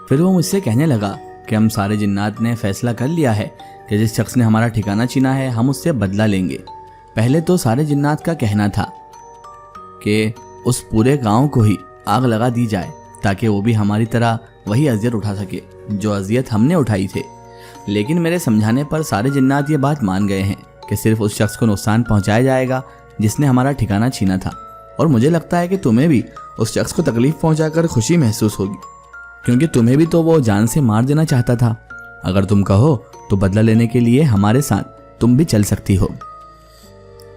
फिर वो मुझसे कहने लगा कि हम सारे जिन्नात ने फैसला कर लिया है कि जिस शख्स ने हमारा ठिकाना छीना है हम उससे बदला लेंगे। पहले तो सारे जिन्नात का कहना था कि उस पूरे गांव को ही आग लगा दी जाए ताकि वो भी हमारी तरह वही अजियत उठा सके जो अजियत हमने उठाई थे। लेकिन मेरे समझाने पर सारे जिन्नात ये बात मान गए हैं कि सिर्फ उस शख्स को नुकसान पहुंचाया जाएगा जिसने हमारा ठिकाना छीना था। और मुझे लगता है कि तुम्हें भी उस शख्स को तकलीफ पहुंचाकर खुशी महसूस होगी, क्योंकि तुम्हें भी तो वो जान से मार देना चाहता था। अगर तुम कहो तो बदला लेने के लिए हमारे साथ तुम भी चल सकती हो।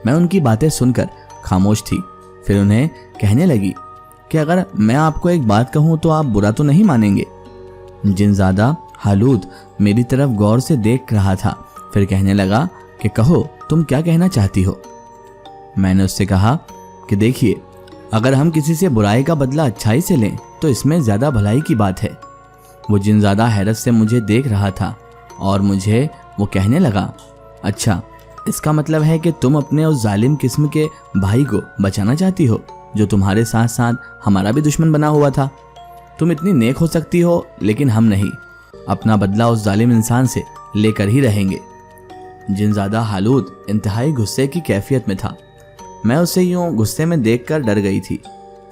मैं उनकी बातें सुनकर खामोश थी। फिर उन्हें कहने लगी कि अगर मैं आपको एक बात कहूं तो आप बुरा तो नहीं मानेंगे। जिनज़ादा हालूद मेरी तरफ गौर से देख रहा था। फिर कहने लगा कि कहो तुम क्या कहना चाहती हो। मैंने उससे कहा कि देखिए, अगर हम किसी से बुराई का बदला अच्छाई से लें तो इसमें ज्यादा भलाई की बात है। वो जिनज़ादा हैरत से मुझे देख रहा था और मुझे वो कहने लगा, अच्छा इसका मतलब है कि तुम अपने उस जालिम किस्म के भाई को बचाना चाहती हो जो तुम्हारे साथ साथ हमारा भी दुश्मन बना हुआ था। तुम इतनी नेक हो सकती हो लेकिन हम नहीं। अपना बदला उस जालिम इंसान से लेकर ही रहेंगे। जिनज़ादा हालूद इंतहाई गुस्से की कैफियत में था। मैं उसे यूं गुस्से में देखकर डर गई थी।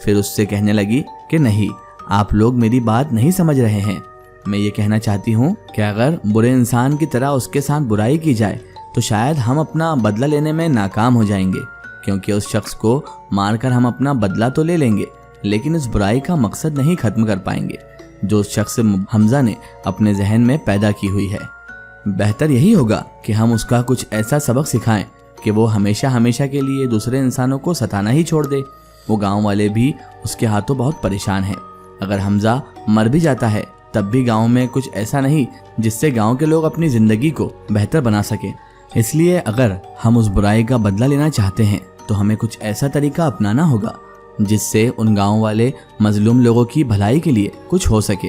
फिर उससे कहने लगी कि नहीं, आप लोग मेरी बात नहीं समझ रहे हैं। मैं ये कहना चाहती हूँ कि अगर बुरे इंसान की तरह उसके साथ बुराई की जाए तो शायद हम अपना बदला लेने में नाकाम हो जाएंगे, क्योंकि उस शख्स को मारकर हम अपना बदला तो ले लेंगे लेकिन इस बुराई का मकसद नहीं खत्म कर पाएंगे जो उस शख्स हमजा ने अपने जहन में पैदा की हुई है। बेहतर यही होगा कि हम उसका कुछ ऐसा सबक सिखाएं कि वो हमेशा हमेशा के लिए दूसरे इंसानों को सताना ही छोड़ दे। वो गांव वाले भी उसके हाथों बहुत परेशान हैं। अगर हमजा मर भी जाता है तब भी गांव में कुछ ऐसा नहीं जिससे गांव के लोग अपनी जिंदगी को बेहतर बना सके। इसलिए अगर हम उस बुराई का बदला लेना चाहते हैं तो हमें कुछ ऐसा तरीका अपनाना होगा जिससे उन गांव वाले मजलूम लोगों की भलाई के लिए कुछ हो सके।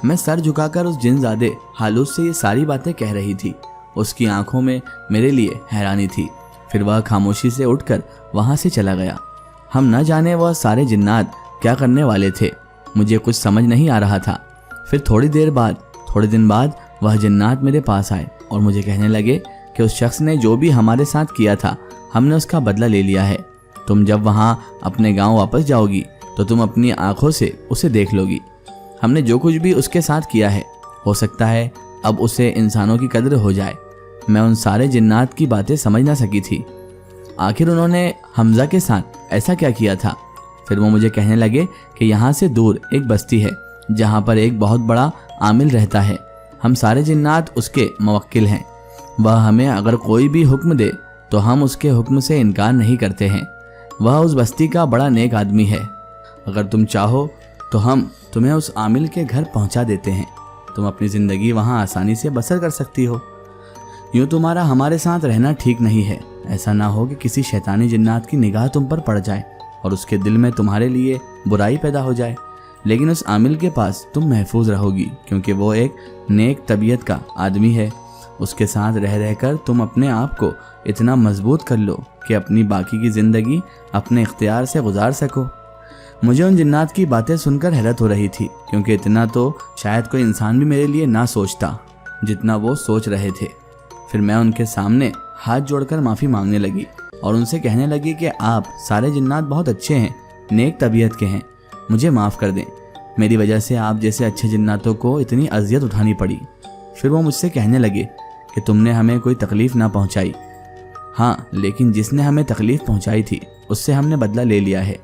मैं सर झुकाकर उस जिनज़ादे हालूद से ये सारी बातें कह रही थी। उसकी आंखों में मेरे लिए हैरानी थी। फिर वह खामोशी से उठकर वहां से चला गया। हम न जाने वह सारे जिन्नात क्या करने वाले थे, मुझे कुछ समझ नहीं आ रहा था। फिर थोड़े दिन बाद वह जिन्नात मेरे पास आए और मुझे कहने लगे कि उस शख्स ने जो भी हमारे साथ किया था हमने उसका बदला ले लिया है। तुम जब वहां अपने गांव वापस जाओगी तो तुम अपनी आंखों से उसे देख लोगी। हमने जो कुछ भी उसके साथ किया है हो सकता है अब उसे इंसानों की कद्र हो जाए। मैं उन सारे जिन्नात की बातें समझ ना सकी थी। आखिर उन्होंने हमजा के साथ ऐसा क्या किया था। फिर वो मुझे कहने लगे कि यहाँ से दूर एक बस्ती है जहाँ पर एक बहुत बड़ा आमिल रहता है। हम सारे जिन्नात उसके मुवक्किल हैं। वह हमें अगर कोई भी हुक्म दे तो हम उसके हुक्म से इनकार नहीं करते हैं। वह उस बस्ती का बड़ा नेक आदमी है। अगर तुम चाहो तो हम तुम्हें उस आमिल के घर पहुंचा देते हैं। तुम अपनी ज़िंदगी वहां आसानी से बसर कर सकती हो। यूँ तुम्हारा हमारे साथ रहना ठीक नहीं है। ऐसा ना हो कि किसी शैतानी जिन्नात की निगाह तुम पर पड़ जाए और उसके दिल में तुम्हारे लिए बुराई पैदा हो जाए। लेकिन उस आमिल के पास तुम महफूज रहोगी क्योंकि वो एक नेक तबीयत का आदमी है। उसके साथ रह रहकर तुम अपने आप को इतना मजबूत कर लो कि अपनी बाकी की ज़िंदगी अपने इख्तियार से गुजार सको। मुझे उन जिन्नात की बातें सुनकर हैरत हो रही थी, क्योंकि इतना तो शायद कोई इंसान भी मेरे लिए ना सोचता जितना वो सोच रहे थे। फिर मैं उनके सामने हाथ जोड़कर माफ़ी मांगने लगी और उनसे कहने लगी कि आप सारे जिन्नात बहुत अच्छे हैं, नेक तबीयत के हैं, मुझे माफ़ कर दें। मेरी वजह से आप जैसे अच्छे जिन्नातों को इतनी अजियत उठानी पड़ी। फिर वो मुझसे कहने लगे कि तुमने हमें कोई तकलीफ़ ना पहुंचाई। हाँ, लेकिन जिसने हमें तकलीफ़ पहुंचाई थी उससे हमने बदला ले लिया है।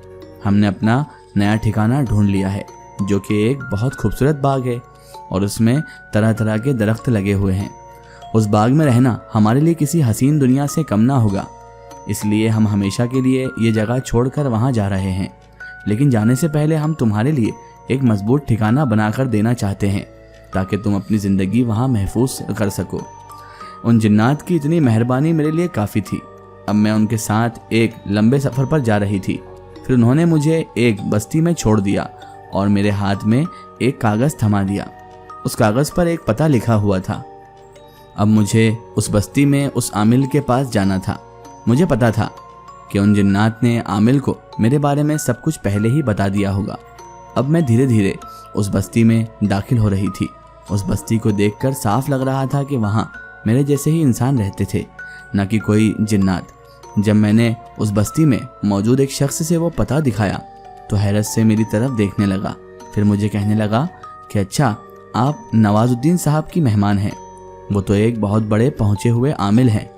हमने अपना नया ठिकाना ढूंढ लिया है जो कि एक बहुत खूबसूरत बाग है और उसमें तरह तरह के दरख्त लगे हुए हैं। उस बाग में रहना हमारे लिए किसी हसीन दुनिया से कम ना होगा। इसलिए हम हमेशा के लिए ये जगह छोड़कर वहाँ जा रहे हैं। लेकिन जाने से पहले हम तुम्हारे लिए एक मजबूत ठिकाना बनाकर देना चाहते हैं ताकि तुम अपनी ज़िंदगी वहाँ महफूज कर सको। उन जिन्नात की इतनी मेहरबानी मेरे लिए काफ़ी थी। अब मैं उनके साथ एक लंबे सफ़र पर जा रही थी। फिर उन्होंने मुझे एक बस्ती में छोड़ दिया और मेरे हाथ में एक कागज़ थमा दिया। उस कागज़ पर एक पता लिखा हुआ था। अब मुझे उस बस्ती में उस आमिल के पास जाना था। मुझे पता था कि उन जिन्नात ने आमिल को मेरे बारे में सब कुछ पहले ही बता दिया होगा। अब मैं धीरे धीरे उस बस्ती में दाखिल हो रही थी। उस बस्ती को देखकर साफ लग रहा था कि वहाँ मेरे जैसे ही इंसान रहते थे, न कि कोई जिन्नात। जब मैंने उस बस्ती में मौजूद एक शख्स से वो पता दिखाया तो हैरत से मेरी तरफ देखने लगा। फिर मुझे कहने लगा कि अच्छा, आप नवाजुद्दीन साहब की मेहमान हैं। वो तो एक बहुत बड़े पहुँचे हुए आमिल हैं।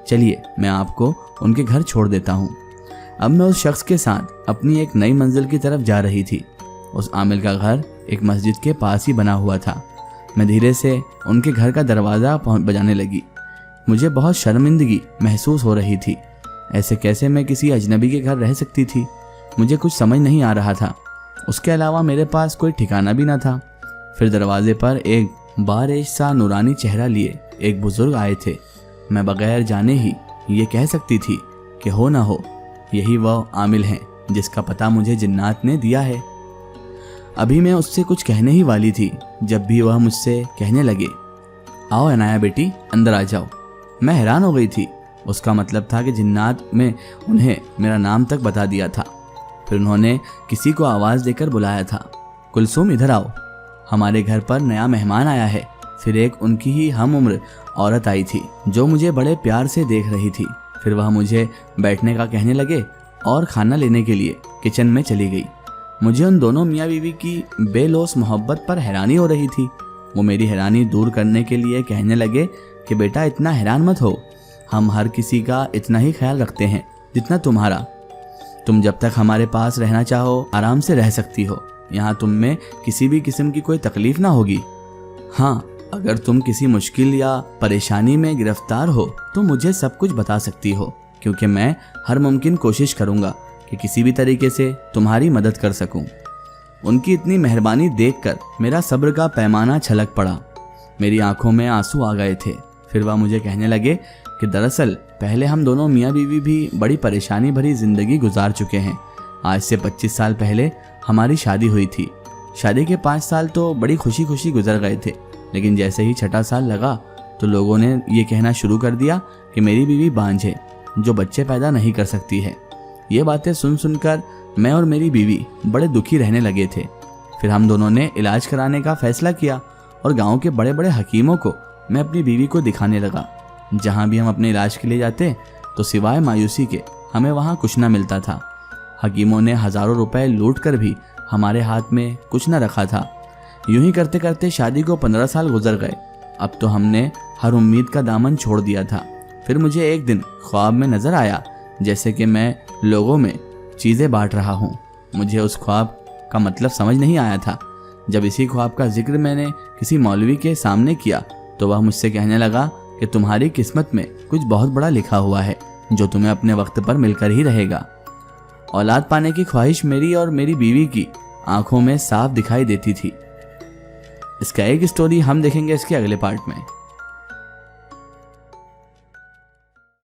चलिए, मैं आपको उनके घर छोड़ देता हूँ। अब मैं उस शख्स के साथ अपनी एक नई मंजिल की तरफ जा रही थी। उस आमिल का घर एक मस्जिद के पास ही बना हुआ था। मैं धीरे से उनके घर का दरवाज़ा बजाने लगी। मुझे बहुत शर्मिंदगी महसूस हो रही थी। ऐसे कैसे मैं किसी अजनबी के घर रह सकती थी? मुझे कुछ समझ नहीं आ रहा था। उसके अलावा मेरे पास कोई ठिकाना भी ना था। फिर दरवाजे पर एक बारिश सा नूरानी चेहरा लिए एक बुजुर्ग आए थे। मैं बगैर जाने ही ये कह सकती थी कि हो ना हो यही वह आमिल हैं जिसका पता मुझे जिन्नात ने दिया है। अभी मैं उससे कुछ कहने ही वाली थी जब भी वह मुझसे कहने लगे, आओ अनाया बेटी, अंदर आ जाओ। मैं हैरान हो गई थी। उसका मतलब था कि जिन्नात में उन्हें मेरा नाम तक बता दिया था। फिर उन्होंने किसी को आवाज़ देकर बुलाया था, कुलसुम इधर आओ, हमारे घर पर नया मेहमान आया है। फिर एक उनकी ही हम उम्र औरत आई थी जो मुझे बड़े प्यार से देख रही थी। फिर वह मुझे बैठने का कहने लगे और खाना लेने के लिए किचन में चली गई। मुझे उन दोनों मियाँ बीवी की बेलौस मोहब्बत पर हैरानी हो रही थी। वो मेरी हैरानी दूर करने के लिए कहने लगे कि बेटा, इतना हैरान मत हो, हम हर किसी का इतना ही ख्याल रखते हैं जितना तुम्हारा। तुम जब तक हमारे पास रहना चाहो आराम से रह सकती हो। यहाँ तुम में किसी भी किस्म की कोई तकलीफ ना होगी। हाँ, अगर तुम किसी मुश्किल या परेशानी में गिरफ्तार हो तो मुझे सब कुछ बता सकती हो, क्योंकि मैं हर मुमकिन कोशिश करूँगा कि किसी भी तरीके से तुम्हारी मदद कर सकूँ। उनकी इतनी मेहरबानी देखकर मेरा सब्र का पैमाना छलक पड़ा। मेरी आंखों में आंसू आ गए थे। फिर वह मुझे कहने लगे कि दरअसल पहले हम दोनों मियाँ बीवी भी बड़ी परेशानी भरी ज़िंदगी गुजार चुके हैं। आज से 25 साल पहले हमारी शादी हुई थी। शादी के 5 साल तो बड़ी खुशी खुशी गुजर गए थे, लेकिन जैसे ही 6ठा साल लगा तो लोगों ने ये कहना शुरू कर दिया कि मेरी बीवी बांझ है, जो बच्चे पैदा नहीं कर सकती है। ये बातें सुन सुनकर मैं और मेरी बीवी बड़े दुखी रहने लगे थे। फिर हम दोनों ने इलाज कराने का फैसला किया और गांव के बड़े बड़े हकीमों को मैं अपनी बीवी को दिखाने लगा। जहां भी हम अपने इलाज के लिए जाते तो सिवाय मायूसी के हमें वहां कुछ ना मिलता था। हकीमों ने हज़ारों रुपए लूट कर भी हमारे हाथ में कुछ न रखा था। यूं ही करते करते शादी को 15 साल गुजर गए। अब तो हमने हर उम्मीद का दामन छोड़ दिया था। फिर मुझे एक दिन ख्वाब में नजर आया जैसे कि मैं लोगों में चीज़ें बांट रहा हूँ। मुझे उस ख्वाब का मतलब समझ नहीं आया था। जब इसी ख्वाब का जिक्र मैंने किसी मौलवी के सामने किया तो वह मुझसे कहने लगा कि तुम्हारी किस्मत में कुछ बहुत बड़ा लिखा हुआ है जो तुम्हें अपने वक्त पर मिलकर ही रहेगा। औलाद पाने की ख्वाहिश मेरी और मेरी बीवी की आंखों में साफ दिखाई देती थी। इसका एक स्टोरी हम देखेंगे इसके अगले पार्ट में।